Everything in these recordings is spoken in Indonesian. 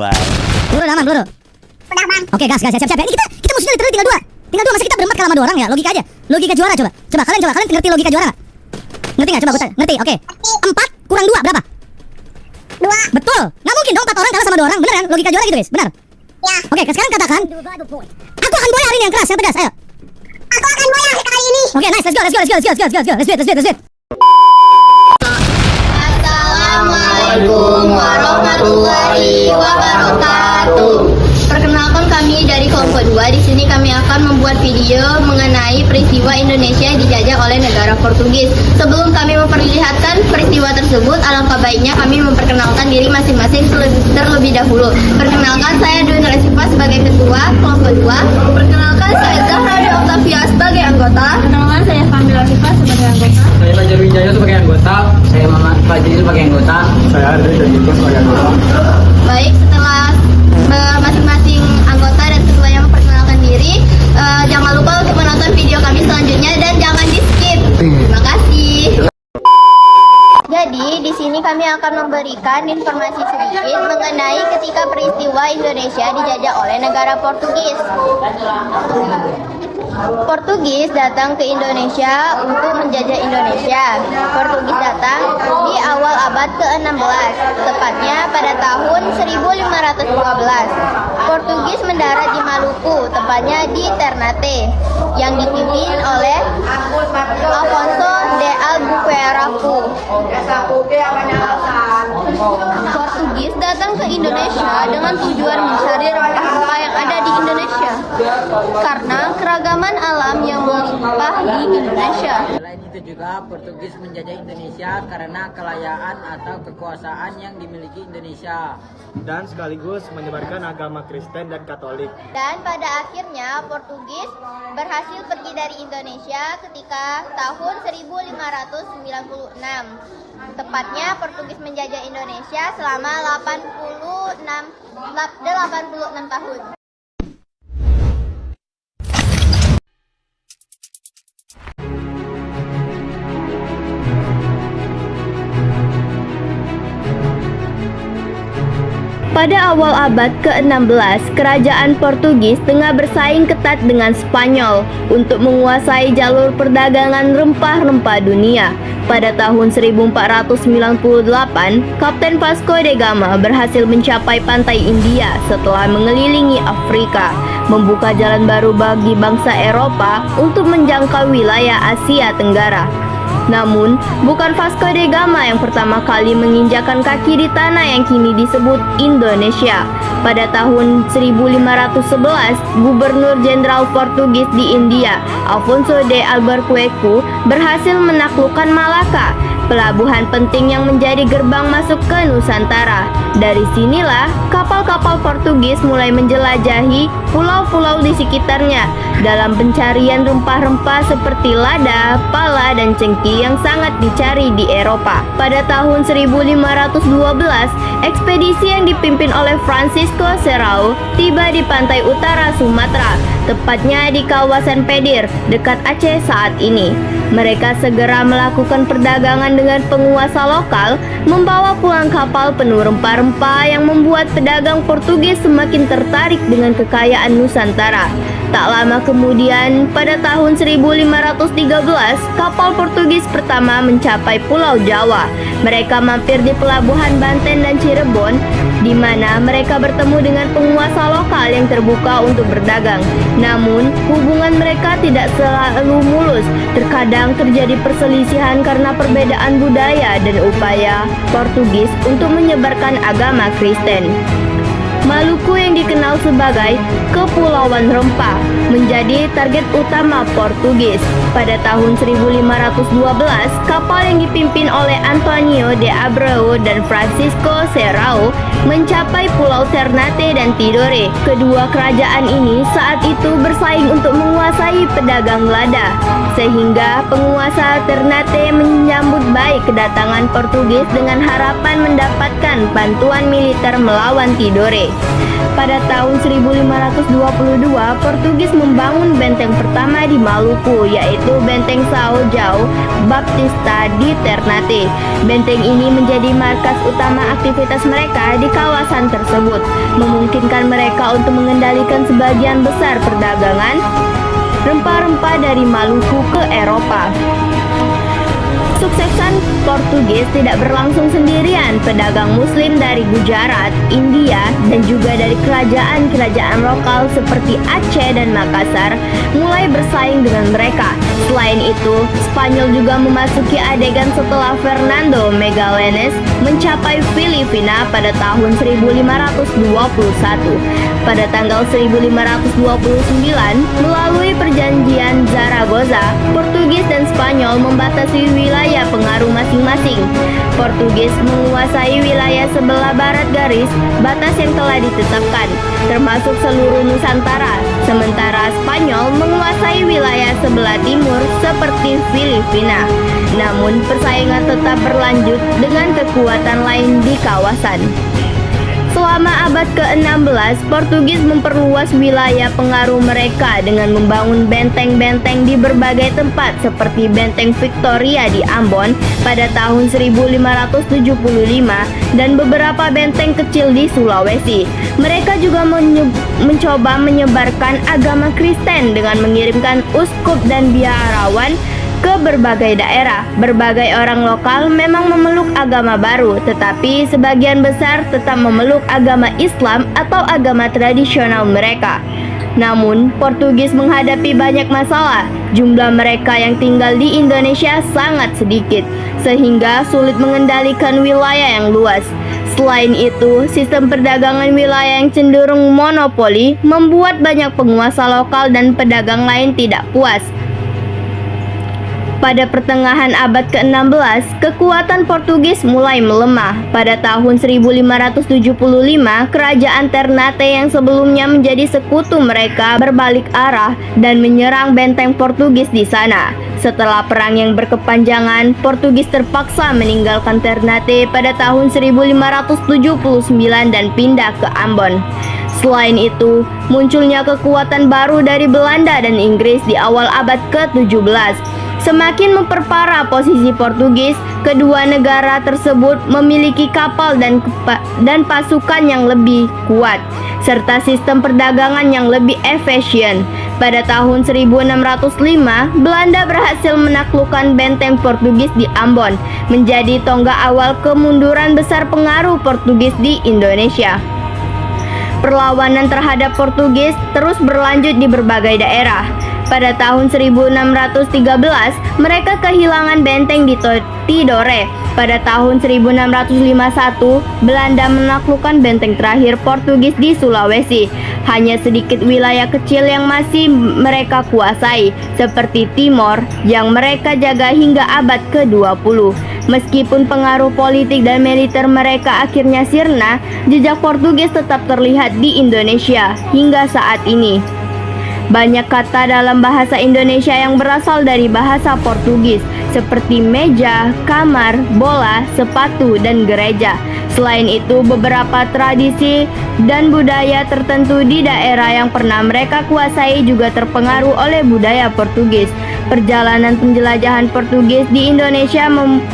while. Peluru aman, peluru. Udah bang. Oke, gas, siap ya. Ini kita musuhnya literally tinggal 2. Tinggal 2, masa kita berempat kalah sama 2 orang ya? Logika aja. Logika juara coba. Coba kalian ngerti logika juara enggak? Ngerti enggak? Coba gue tanya. Ngerti. Oke. 4 kurang 2 berapa? 2. Betul. Nggak mungkin dong 4 orang kalah sama 2 orang. Bener kan? Logika juara gitu, guys. Benar. Ya. Oke, sekarang katakan aku akan boya hari ini yang keras, yang pedas. Ayo. Aku akan boya kali ini. Oke, nice. Let's go. Let's do it. Assalamualaikum warahmatullahi wabarakatuh. Perkenalkan, kami dari kelompok 2. Di sini kami akan membuat video mengenai peristiwa Indonesia yang dijajah oleh negara Portugis. Sebelum kami memperlihatkan peristiwa tersebut, alangkah baiknya kami memperkenalkan diri masing-masing terlebih dahulu. Perkenalkan, saya Dwi Resifa sebagai ketua kelompok 2. Perkenalkan, saya Zahra de Octavia sebagai anggota. Perkenalkan, saya Kamila Resifa sebagai anggota. Saya Fajar Wijaya sebagai anggota. Saya Muhammad Fajri sebagai anggota. Saya Andri dan Diko sebagai anggota. Baik, setelah masing-masing anggota dan ketuanya memperkenalkan diri, jangan lupa untuk menonton video kami selanjutnya dan jangan di skip. Terima kasih. Jadi di sini kami akan memberikan informasi sedikit mengenai ketika peristiwa Indonesia dijajah oleh negara Portugis. Portugis datang ke Indonesia untuk menjajah Indonesia. Portugis datang di awal abad ke-16, tepatnya pada tahun 1512. Portugis mendarat di Maluku, tepatnya di Ternate, yang dipimpin oleh Afonso de Albuquerque. Portugis datang ke Indonesia dengan tujuan mencari rempah-rempah yang ada di Indonesia karena keragaman alam yang melimpah di Indonesia. Selain itu juga Portugis menjajah Indonesia karena kelayaan atau kekuasaan yang dimiliki Indonesia dan sekaligus menyebarkan agama Kristen dan Katolik. Dan pada akhirnya Portugis berhasil pergi dari Indonesia ketika tahun 1596. Tepatnya Portugis menjajah Indonesia selama 86 tahun. Pada awal abad ke-16, kerajaan Portugis tengah bersaing ketat dengan Spanyol untuk menguasai jalur perdagangan rempah-rempah dunia. Pada tahun 1498, Kapten Vasco da Gama berhasil mencapai pantai India setelah mengelilingi Afrika, membuka jalan baru bagi bangsa Eropa untuk menjangkau wilayah Asia Tenggara. Namun, bukan Vasco da Gama yang pertama kali menginjakan kaki di tanah yang kini disebut Indonesia. Pada tahun 1511, Gubernur Jenderal Portugis di India, Afonso de Albuquerque, berhasil menaklukkan Malaka, pelabuhan penting yang menjadi gerbang masuk ke Nusantara. Dari sinilah kapal-kapal Portugis mulai menjelajahi pulau-pulau di sekitarnya dalam pencarian rempah-rempah seperti lada, pala, dan cengkih yang sangat dicari di Eropa. Pada tahun 1512, ekspedisi yang dipimpin oleh Francisco Serrao tiba di pantai utara Sumatera, tepatnya di kawasan Pedir, dekat Aceh saat ini. Mereka segera melakukan perdagangan dengan penguasa lokal, membawa pulang kapal penuh rempah-rempah yang membuat pedagang Portugis semakin tertarik dengan kekayaan Nusantara. Tak lama kemudian, pada tahun 1513, kapal Portugis pertama mencapai Pulau Jawa. Mereka mampir di pelabuhan Banten dan Cirebon, di mana mereka bertemu dengan penguasa lokal yang terbuka untuk berdagang. Namun, hubungan mereka tidak selalu mulus. Terkadang terjadi perselisihan karena perbedaan budaya dan upaya Portugis untuk menyebarkan agama Kristen. Maluku yang dikenal sebagai Kepulauan Rempah menjadi target utama Portugis. Pada tahun 1512, kapal yang dipimpin oleh Antonio de Abreu dan Francisco Serrao mencapai Pulau Ternate dan Tidore. Kedua kerajaan ini saat itu bersaing untuk menguasai pedagang lada, sehingga penguasa Ternate menyambut baik kedatangan Portugis dengan harapan mendapatkan bantuan militer melawan Tidore. Pada tahun 1522, Portugis membangun benteng pertama di Maluku, yaitu Benteng São João Baptista di Ternate. Benteng ini menjadi markas utama aktivitas mereka di kawasan tersebut, memungkinkan mereka untuk mengendalikan sebagian besar perdagangan rempah-rempah dari Maluku ke Eropa. Suksesan Portugis tidak berlangsung sendirian. Pedagang Muslim dari Gujarat, India, dan juga dari kerajaan-kerajaan lokal seperti Aceh dan Makassar mulai bersaing dengan mereka. Selain itu, Spanyol juga memasuki adegan setelah Fernando Magallanes mencapai Filipina pada tahun 1521. Pada tanggal 1529, melalui perjanjian Zaragoza, Portugis dan Spanyol membatasi wilayah pengaruh masing-masing. Portugis menguasai wilayah sebelah barat garis batas yang telah ditetapkan, termasuk seluruh Nusantara, sementara Spanyol menguasai wilayah sebelah timur seperti Filipina. Namun, persaingan tetap berlanjut dengan kekuatan lain di kawasan. Selama abad ke-16, Portugis memperluas wilayah pengaruh mereka dengan membangun benteng-benteng di berbagai tempat seperti Benteng Victoria di Ambon pada tahun 1575 dan beberapa benteng kecil di Sulawesi. Mereka juga mencoba menyebarkan agama Kristen dengan mengirimkan uskup dan biarawan ke berbagai daerah. Berbagai orang lokal memang memeluk agama baru, tetapi sebagian besar tetap memeluk agama Islam atau agama tradisional mereka. Namun, Portugis menghadapi banyak masalah. Jumlah mereka yang tinggal di Indonesia sangat sedikit, sehingga sulit mengendalikan wilayah yang luas. Selain itu, sistem perdagangan wilayah yang cenderung monopoli membuat banyak penguasa lokal dan pedagang lain tidak puas. Pada pertengahan abad ke-16, kekuatan Portugis mulai melemah. Pada tahun 1575, kerajaan Ternate yang sebelumnya menjadi sekutu mereka berbalik arah dan menyerang benteng Portugis di sana. Setelah perang yang berkepanjangan, Portugis terpaksa meninggalkan Ternate pada tahun 1579 dan pindah ke Ambon. Selain itu, munculnya kekuatan baru dari Belanda dan Inggris di awal abad ke-17. Semakin memperparah posisi Portugis, kedua negara tersebut memiliki kapal dan pasukan yang lebih kuat, serta sistem perdagangan yang lebih efisien. Pada tahun 1605, Belanda berhasil menaklukkan benteng Portugis di Ambon, menjadi tonggak awal kemunduran besar pengaruh Portugis di Indonesia. Perlawanan terhadap Portugis terus berlanjut di berbagai daerah. Pada tahun 1613, mereka kehilangan benteng di Tidore. Pada tahun 1651, Belanda menaklukkan benteng terakhir Portugis di Sulawesi. Hanya sedikit wilayah kecil yang masih mereka kuasai, seperti Timor, yang mereka jaga hingga abad ke-20. Meskipun pengaruh politik dan militer mereka akhirnya sirna, jejak Portugis tetap terlihat di Indonesia hingga saat ini. Banyak kata dalam bahasa Indonesia yang berasal dari bahasa Portugis, seperti meja, kamar, bola, sepatu, dan gereja. Selain itu, beberapa tradisi dan budaya tertentu di daerah yang pernah mereka kuasai juga terpengaruh oleh budaya Portugis. Perjalanan penjelajahan Portugis di Indonesia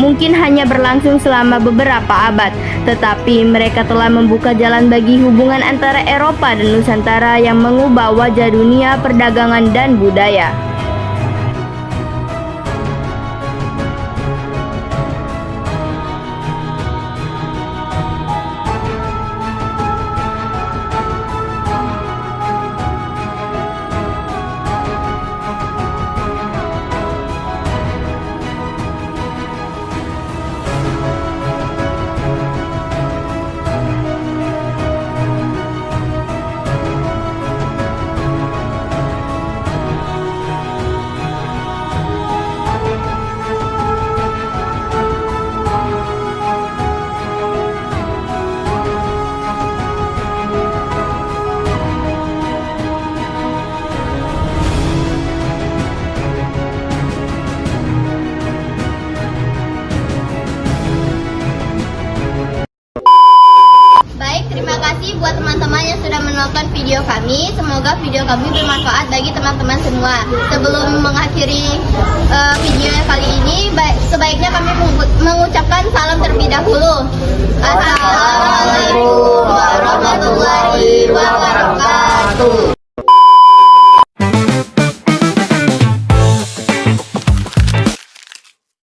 mungkin hanya berlangsung selama beberapa abad, tetapi mereka telah membuka jalan bagi hubungan antara Eropa dan Nusantara yang mengubah wajah dunia perdagangan dan budaya. Terima kasih buat teman-teman yang sudah menonton video kami. Semoga video kami bermanfaat bagi teman-teman semua. Sebelum mengakhiri video kali ini, sebaiknya kami mengucapkan salam terlebih dahulu. Assalamualaikum.